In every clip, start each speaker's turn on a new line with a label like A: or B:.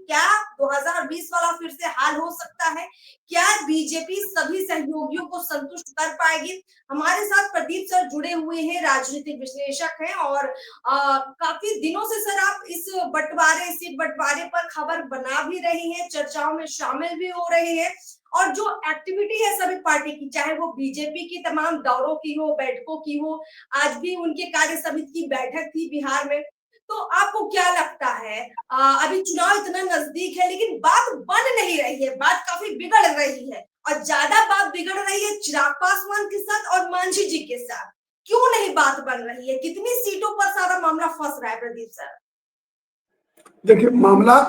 A: क्या 2020 वाला फिर से हाल हो सकता है? क्या बीजेपी सभी सहयोगियों को संतुष्ट कर पाएगी? हमारे साथ प्रदीप सर जुड़े हुए हैं, राजनीतिक विश्लेषक हैं और काफी दिनों से सर आप इस सीट बंटवारे पर खबर बना भी रही हैं, चर्चाओं में शामिल भी हो रहे हैं और जो एक्टिविटी है सभी पार्टी की, चाहे वो बीजेपी की तमाम दौरों की हो, बैठकों की हो, आज भी उनके कार्य समिति की बैठक थी बिहार में। तो आपको क्या लगता है, अभी चुनाव इतना नजदीक है लेकिन बात बन नहीं रही है, बात काफी बिगड़ रही है और ज्यादा बात बिगड़ रही है चिराग पासवान के साथ और मांझी जी के साथ। क्यों नहीं बात बन रही है? कितनी सीटों पर सारा मामला फंस रहा है प्रदीप सर?
B: देखिए, मामला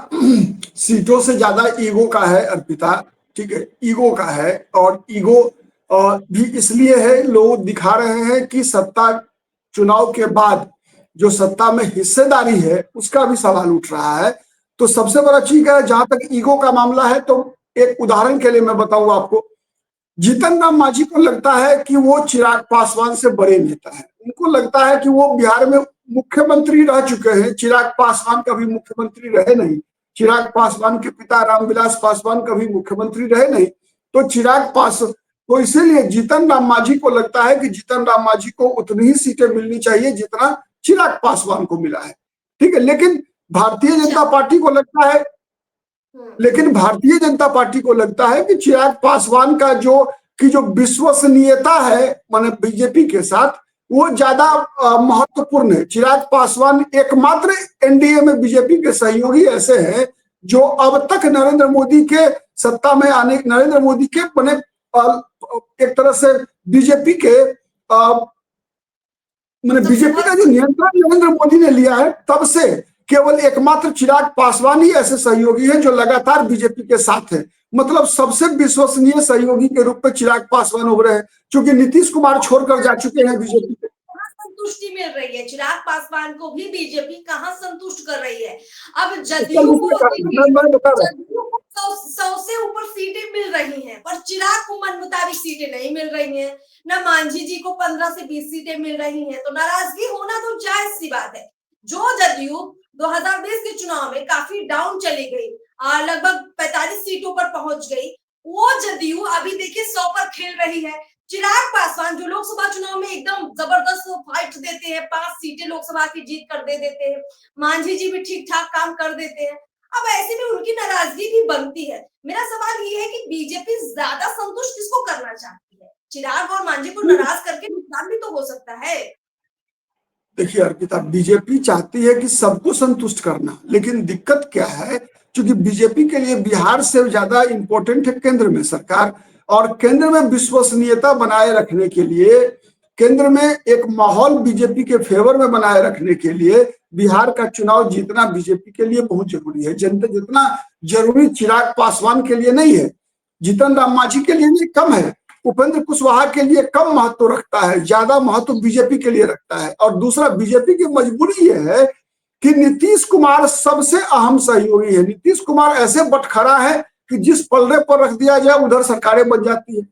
B: सीटों से ज्यादा ईगो का है अर्पिता। ठीक है, ईगो का है। और ईगो भी इसलिए है, लोग दिखा रहे हैं कि सत्ता चुनाव के बाद जो सत्ता में हिस्सेदारी है उसका भी सवाल उठ रहा है। तो सबसे बड़ा चीज है, जहां तक ईगो का मामला है, तो एक उदाहरण के लिए मैं बताऊं आपको। जीतन राम मांझी को लगता है कि वो चिराग पासवान से बड़े नेता है। उनको लगता है कि वो बिहार में मुख्यमंत्री रह चुके हैं, चिराग पासवान कभी मुख्यमंत्री रहे नहीं। चिराग पासवान के पिता रामविलास पासवान कभी मुख्यमंत्री रहे नहीं। तो इसीलिए जीतन राम मांझी को लगता है कि जीतन राम मांझी को उतनी ही सीटें मिलनी चाहिए जितना चिराग पासवान को मिला है। ठीक है, लेकिन भारतीय जनता पार्टी को लगता है कि चिराग पासवान का जो विश्वसनीयता है माने बीजेपी के साथ, वो ज्यादा महत्वपूर्ण है। चिराग पासवान एकमात्र एनडीए में बीजेपी के सहयोगी ऐसे हैं जो अब तक नरेंद्र मोदी के सत्ता में आने, नरेंद्र मोदी के बने एक तरह से बीजेपी के बीजेपी का जो नियंत्रण नरेंद्र मोदी ने लिया है, तब से केवल एकमात्र चिराग पासवान ही ऐसे सहयोगी हैं जो लगातार बीजेपी के साथ है। मतलब सबसे विश्वसनीय सहयोगी के रूप में चिराग पासवान उभरे हैं, क्योंकि नीतीश कुमार छोड़कर जा चुके हैं बीजेपी के।
A: संतुष्टि मिल रही है चिराग पासवान को भी, बीजेपी कहाँ संतुष्ट कर रही है? अब जदयू को 100 से ऊपर सीटें मिल रही हैं, पर चिराग को मन मुताबिक सीटें नहीं मिल रही हैं। न मांझी जी को 15 से 20 सीटें मिल रही हैं, तो नाराजगी होना तो जायज सी बात है। जो जदयू 2020 के चुनाव में काफी डाउन चली गई, लगभग 45 सीटों पर पहुंच गई, वो जदयू अभी देखिए 100 पर खेल रही है। चिराग पासवान जो लोकसभा चुनाव में एकदम जबरदस्त फाइट देते हैं, 5 सीटें लोकसभा की जीत कर दे देते हैं, मांझी जी भी ठीक ठाक काम कर देते हैं, अब ऐसे में उनकी नाराजगी भी बनती है। मेरा सवाल ये है कि बीजेपी ज्यादा संतुष्ट किसको करना चाहती है? चिराग और मांझी को नाराज करके नुकसान भी तो हो सकता है।
B: देखिए अर्पिता, बीजेपी चाहती है कि सबको संतुष्ट करना, लेकिन दिक्कत क्या है, क्योंकि बीजेपी के लिए बिहार से ज्यादा इंपॉर्टेंट है केंद्र में सरकार। और केंद्र में विश्वसनीयता बनाए रखने के लिए, केंद्र में एक माहौल बीजेपी के फेवर में बनाए रखने के लिए बिहार का चुनाव जीतना बीजेपी के लिए बहुत जरूरी है। जितना जरूरी चिराग पासवान के लिए नहीं है, जीतन राम मांझी के लिए भी कम है, उपेंद्र कुशवाहा के लिए कम महत्व रखता है, ज्यादा महत्व बीजेपी के लिए रखता है। और दूसरा, बीजेपी की मजबूरी यह है कि नीतीश कुमार सबसे अहम सहयोगी है। नीतीश कुमार ऐसे बटखरा है कि जिस पलड़े पर रख दिया जाए उधर सरकारें बन जाती है।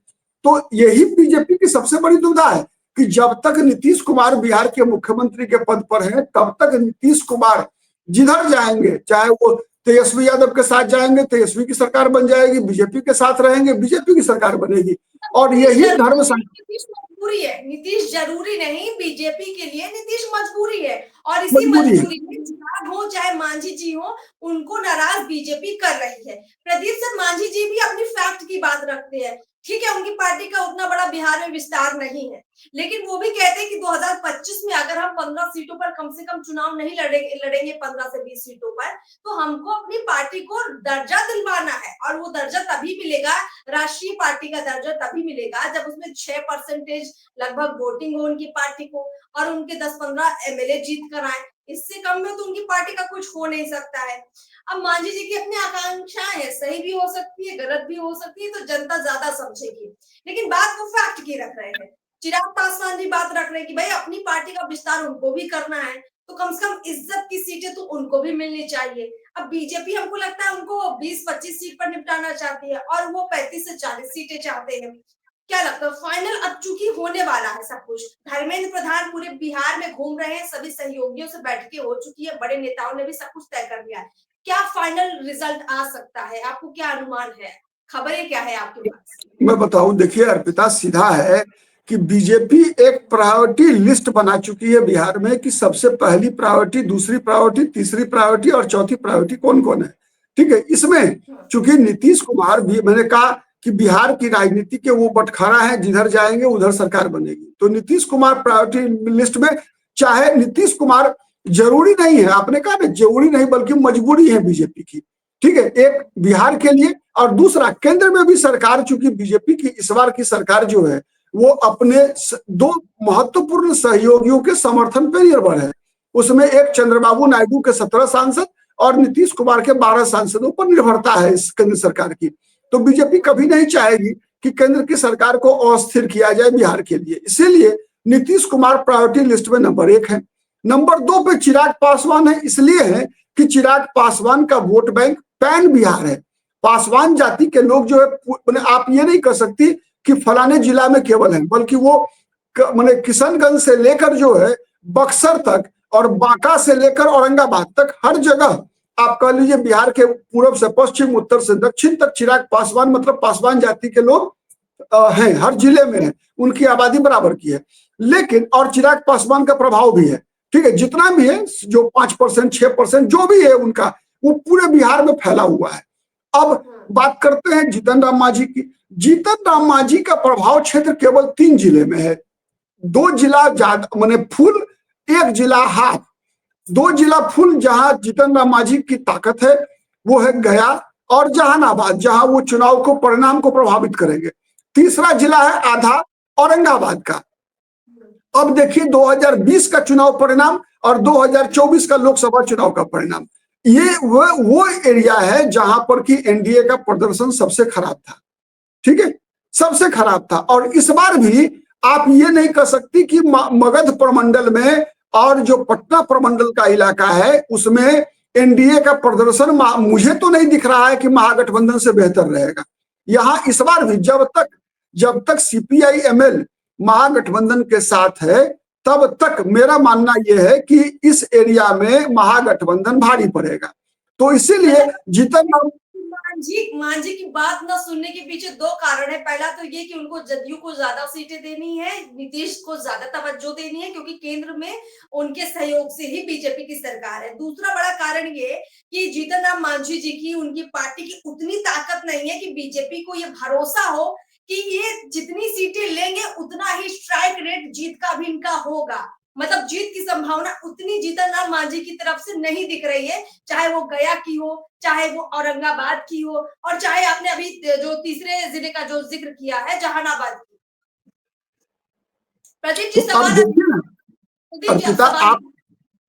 B: तो यही बीजेपी की सबसे बड़ी दुविधा है कि जब तक नीतीश कुमार बिहार के मुख्यमंत्री के पद पर हैं, तब तक नीतीश कुमार जिधर जाएंगे, चाहे वो तेजस्वी यादव के साथ जाएंगे, तेजस्वी की सरकार बन जाएगी, बीजेपी के साथ रहेंगे, बीजेपी की सरकार बनेगी। और यही धर्म
A: मजबूरी है, नीतीश जरूरी नहीं, बीजेपी के लिए नीतीश मजबूरी है। और इसी मजबूरी में चिराग हो चाहे मांझी जी हो, उनको नाराज बीजेपी कर रही है। प्रदीप सर, मांझी जी भी अपनी फैक्ट की बात रखते हैं, ठीक है उनकी पार्टी का उतना बड़ा बिहार में विस्तार नहीं है, लेकिन वो भी कहते हैं कि 2025 में अगर हम 15 सीटों पर कम से कम चुनाव नहीं लड़ेंगे 15 से 20 सीटों पर, तो हमको अपनी पार्टी को दर्जा दिलवाना है। और वो दर्जा तभी मिलेगा, राष्ट्रीय पार्टी का दर्जा तभी मिलेगा जब उसमें 6% लगभग वोटिंग हो उनकी पार्टी को और उनके 10-15 एमएलए जीत कर आए। इससे कम में तो उनकी पार्टी का कुछ हो नहीं सकता है। अब मांझी जी की अपनी आकांक्षाएं है, सही भी हो सकती है, गलत भी हो सकती है, तो जनता ज्यादा समझेगी, लेकिन बात वो फैक्ट की रख रहे हैं। चिराग पासवान जी बात रख रहे हैं कि भाई अपनी पार्टी का विस्तार उनको भी करना है, तो कम से कम इज्जत की सीटें तो उनको भी मिलनी चाहिए। अब बीजेपी हमको लगता है उनको 20-25 सीट पर निपटाना चाहती है और वो 35 से 40 सीटें चाहते हैं। क्या लगता है फाइनल अब चूंकि होने वाला है सब कुछ, धर्मेंद्र प्रधान पूरे बिहार में घूम रहे हैं, सभी सहयोगियों से बैठकें हो चुकी है, बड़े नेताओं ने भी सब कुछ तय कर दिया है, क्या फाइनल रिजल्ट आ सकता है? आपको क्या अनुमान है? खबरें क्या है आपके पास?
B: मैं बताऊं, देखिए अर्पिता, सीधा है कि बीजेपी एक प्रायोरिटी लिस्ट बना चुकी है बिहार में कि सबसे पहली प्रायोरिटी, दूसरी प्रायोरिटी, तीसरी प्रायोरिटी और चौथी प्रायोरिटी कौन कौन है। ठीक है, इसमें चूंकि नीतीश कुमार भी, मैंने कहा कि बिहार की राजनीति के वो बटखरा है, जिधर जाएंगे उधर सरकार बनेगी, तो नीतीश कुमार प्रायोरिटी लिस्ट में, चाहे नीतीश कुमार, जरूरी नहीं है, आपने कहा ना जरूरी नहीं बल्कि मजबूरी है बीजेपी की। ठीक है, एक बिहार के लिए, और दूसरा केंद्र में भी सरकार, चूंकि बीजेपी की इस बार की सरकार जो है वो अपने दो महत्वपूर्ण सहयोगियों के समर्थन पर निर्भर है। उसमें एक चंद्रबाबू नायडू के 17 सांसद और नीतीश कुमार के 12 सांसदों पर निर्भरता है इस केंद्र सरकार की। तो बीजेपी कभी नहीं चाहेगी कि केंद्र की सरकार को अस्थिर किया जाए बिहार के लिए, इसीलिए नीतीश कुमार प्रायोरिटी लिस्ट में नंबर 1 है। नंबर 2 पे चिराग पासवान है, इसलिए है कि चिराग पासवान का वोट बैंक पैन बिहार है। पासवान जाति के लोग जो है, आप ये नहीं कर सकती कि फलाने जिला में केवल है, बल्कि वो मैंने किशनगंज से लेकर जो है बक्सर तक और बांका से लेकर औरंगाबाद तक हर जगह आप कह लीजिए बिहार के पूर्व से पश्चिम, उत्तर से दक्षिण तक चिराग पासवान, मतलब पासवान जाति के लोग हैं, हर जिले में है, उनकी आबादी बराबर की है। लेकिन और चिराग पासवान का प्रभाव भी है, ठीक है, जितना भी है, जो 5% 6% जो भी है उनका, वो पूरे बिहार में फैला हुआ है। अब बात करते हैं जीतन राम मांझी की। जीतन राम मांझी का प्रभाव क्षेत्र केवल 3 जिले में है, 2 जिला ज्यादा, माने फुल, 1 जिला हाफ। 2 जिला फुल जहां जीतन राम मांझी की ताकत है वो है गया और जहानाबाद, जहां वो चुनाव को, परिणाम को प्रभावित करेंगे। तीसरा जिला है आधा औरंगाबाद का। अब देखिए 2020 का चुनाव परिणाम और 2024 का लोकसभा चुनाव का परिणाम, ये वो एरिया है जहां पर कि एनडीए का प्रदर्शन सबसे खराब था। ठीक है, सबसे खराब था। और इस बार भी आप ये नहीं कह सकती कि मगध प्रमंडल में और जो पटना प्रमंडल का इलाका है उसमें एनडीए का प्रदर्शन, मुझे तो नहीं दिख रहा है कि महागठबंधन से बेहतर रहेगा। यहां इस बार भी जब तक सीपीआई एमएल महागठबंधन के साथ है तब तक मेरा मानना यह है कि इस एरिया में महागठबंधन भारी पड़ेगा। तो इसीलिए जीतन राम
A: मांझी की बात न सुनने के पीछे 2 कारण है। पहला तो ये कि उनको जदयू को ज्यादा सीटें देनी है, नीतीश को ज्यादा तवज्जो देनी है, क्योंकि केंद्र में उनके सहयोग से ही बीजेपी की सरकार है। दूसरा बड़ा कारण ये कि जीतन राम मांझी जी की, उनकी पार्टी की उतनी ताकत नहीं है कि बीजेपी को ये भरोसा हो कि ये जितनी सीटें लेंगे उतना ही स्ट्राइक रेट जीत का भी इनका होगा। मतलब जीत की संभावना उतनी जीतन राम मांझी की तरफ से नहीं दिख रही है, चाहे वो गया की हो, चाहे वो औरंगाबाद की हो, और चाहे आपने अभी जो तीसरे जिले का जो जिक्र किया है जहानाबाद की। प्रदीप जी सवाल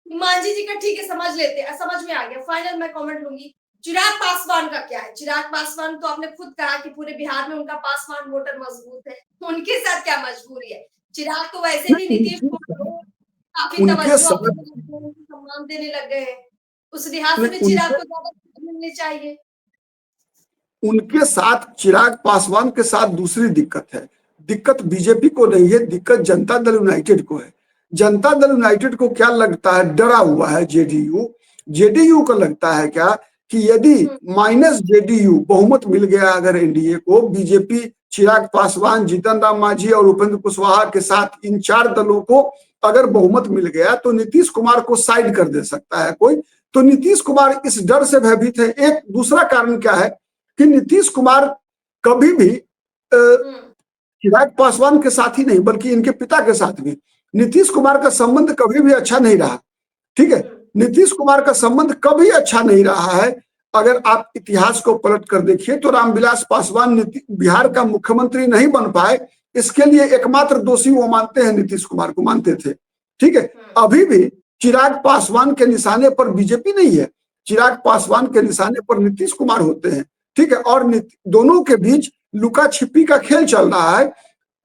A: मांझी जी का ठीक है, समझ लेते हैं, समझ में आ गया। फाइनल मैं कमेंट लूंगी। चिराग पासवान का क्या है? चिराग पासवान तो आपने खुद कहा कि पूरे बिहार में उनका पासवान वोटर मजबूत है, उनके साथ क्या मजबूरी है? चिराग तो वैसे भी नीतीश को काफी तवज्जो, सम्मान देने लग गए हैं, उस लिहाज से भी चिराग को ज्यादा मिलनी चाहिए।
B: उनके साथ, चिराग पासवान के साथ दूसरी दिक्कत है। दिक्कत बीजेपी को नहीं है, दिक्कत जनता दल यूनाइटेड को है। जनता दल यूनाइटेड को क्या लगता है, डरा हुआ है जेडीयू को लगता है क्या कि यदि माइनस जेडीयू बहुमत मिल गया अगर एनडीए को, बीजेपी चिराग पासवान, जीतन राम मांझी और उपेंद्र कुशवाहा के साथ इन 4 दलों को अगर बहुमत मिल गया तो नीतीश कुमार को साइड कर दे सकता है कोई। तो नीतीश कुमार इस डर से भयभीत है। एक दूसरा कारण क्या है कि नीतीश कुमार कभी भी चिराग पासवान के साथ ही नहीं बल्कि इनके पिता के साथ भी नीतीश कुमार का संबंध कभी भी अच्छा नहीं रहा। ठीक है, नीतीश कुमार का संबंध कभी अच्छा नहीं रहा है। अगर आप इतिहास को पलट कर देखिए तो रामविलास पासवान बिहार का मुख्यमंत्री नहीं बन पाए, इसके लिए एकमात्र दोषी वो मानते हैं, नीतीश कुमार को मानते थे। ठीक है, अभी भी चिराग पासवान के निशाने पर बीजेपी नहीं है, चिराग पासवान के निशाने पर नीतीश कुमार होते हैं। ठीक है, और दोनों के बीच लुका छिपी का खेल चल रहा है।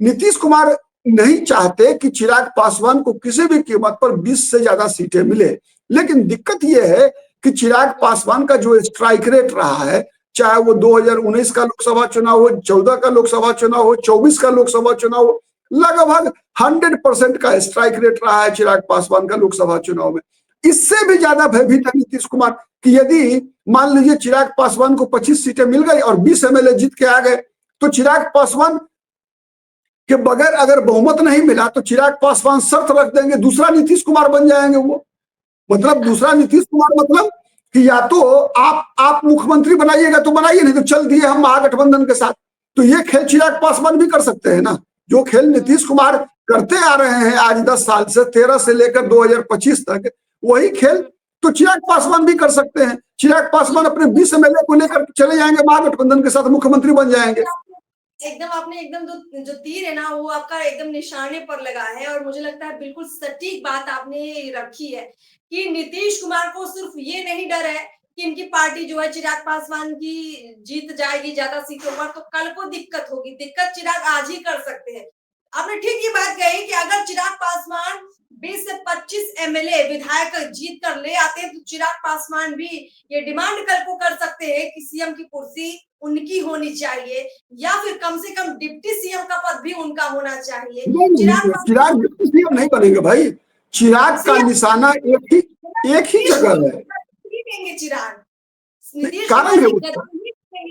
B: नीतीश कुमार नहीं चाहते कि चिराग पासवान को किसी भी कीमत पर 20 से ज्यादा सीटें मिले, लेकिन दिक्कत यह है कि चिराग पासवान का जो स्ट्राइक रेट रहा है, चाहे वो 2019 का लोकसभा चुनाव हो, 14 का लोकसभा चुनाव हो, 24 का लोकसभा चुनाव हो, लगभग 100% का स्ट्राइक रेट रहा है चिराग पासवान का लोकसभा चुनाव में। इससे भी ज्यादा भयभीत है नीतीश कुमार कि यदि मान लीजिए चिराग पासवान को 25 सीटें मिल गई और 20 एमएलए जीत के आ गए, तो चिराग पासवान के बगैर अगर बहुमत नहीं मिला तो चिराग पासवान शर्त रख देंगे, दूसरा नीतीश कुमार बन जाएंगे वो। मतलब दूसरा नीतीश कुमार मतलब कि या तो आप मुख्यमंत्री बनाइएगा तो बनाइए, नहीं तो चल दिए हम महागठबंधन के साथ। तो ये खेल चिराग पासवान भी कर सकते हैं ना, जो खेल नीतीश कुमार करते आ रहे हैं आज 10 साल से, 13 से लेकर 2025 तक, वही खेल तो चिराग पासवान भी कर सकते हैं। चिराग पासवान अपने 20 एमएलए को लेकर चले जाएंगे महागठबंधन के साथ, मुख्यमंत्री बन जाएंगे।
A: एकदम आपने एकदम जो तीर है ना वो आपका एकदम निशाने पर लगा है, और मुझे लगता है बिल्कुल सटीक बात आपने रखी है कि नीतीश कुमार को सिर्फ ये नहीं डर है कि इनकी पार्टी जो है चिराग पासवान की जीत जाएगी ज्यादा सीटों पर, तो कल को दिक्कत होगी। दिक्कत चिराग आज ही कर सकते हैं। आपने ठीक ये बात कही कि अगर चिराग पासवान 20 से 25 एमएलए विधायक जीत कर ले आते हैं, तो चिराग पासवान भी ये डिमांड कल को कर सकते हैं कि सीएम की कुर्सी उनकी होनी चाहिए, या फिर कम से कम डिप्टी सीएम का पद भी उनका होना चाहिए।
B: चिराग डिप्टी सीएम नहीं बनेंगे भाई, चिराग का निशाना एक ही जगह है।
A: चिराग नीतीश
B: कारण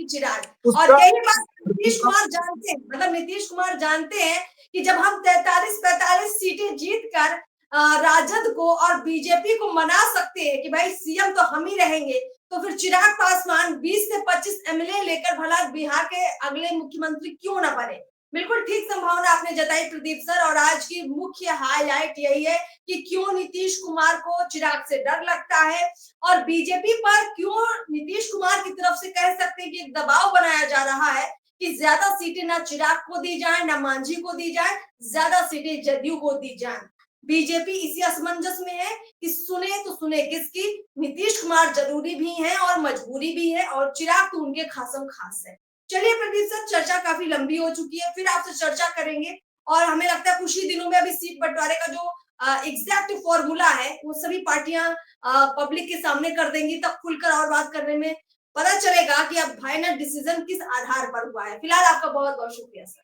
A: चिराग, और यही बात नीतीश कुमार जानते हैं। मतलब नीतीश कुमार जानते हैं कि जब हम 43-45 सीटें जीत कर राजद को और बीजेपी को मना सकते हैं कि भाई सीएम तो हम ही रहेंगे, तो फिर चिराग पासवान 20 से 25 एमएलए लेकर भला बिहार के अगले मुख्यमंत्री क्यों ना बने। बिल्कुल ठीक संभावना आपने जताई प्रदीप सर, और आज की मुख्य हाईलाइट यही है कि क्यों नीतीश कुमार को चिराग से डर लगता है, और बीजेपी पर क्यों नीतीश कुमार की तरफ से कह सकते हैं कि एक दबाव बनाया जा रहा है कि ज्यादा सीटें ना चिराग को दी जाए ना मांझी को दी जाए, ज्यादा सीटें जदयू को दी जाए। बीजेपी इसी असमंजस में है कि सुने तो सुने किसकी, नीतीश कुमार जरूरी भी है और मजबूरी भी है, और चिराग तो उनके खासम खास है। चलिए प्रदीप सर, चर्चा काफी लंबी हो चुकी है, फिर आपसे चर्चा करेंगे, और हमें लगता है कुछ ही दिनों में अभी सीट बंटवारे का जो एग्जैक्ट फॉर्मूला है वो सभी पार्टियां पब्लिक के सामने कर देंगी, तब खुलकर और बात करने में पता चलेगा कि अब फाइनल डिसीजन किस आधार पर हुआ है। फिलहाल आपका बहुत बहुत शुक्रिया सर।